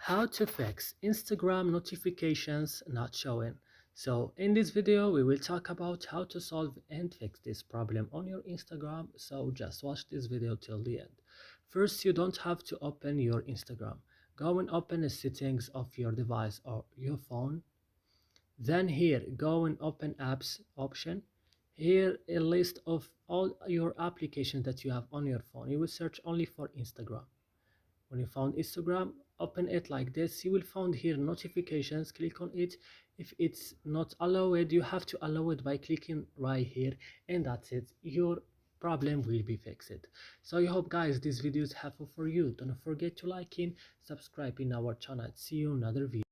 How to fix Instagram notifications not showing. So in this video we will talk about how to solve and fix this problem on your Instagram, so just watch this video till the end. First, you don't have to open your Instagram. Go and open the settings of your device or your phone. Then here, go and open apps option. Here a list of all your applications that you have on your phone. You will search only for Instagram. When you found Instagram, open it like this. You will find here notifications. Click on it. If it's not allowed, you have to allow it by clicking right here, and that's it. Your problem will be fixed. So I hope guys this video is helpful for you. Don't forget to like and subscribe in our channel. See you in another video.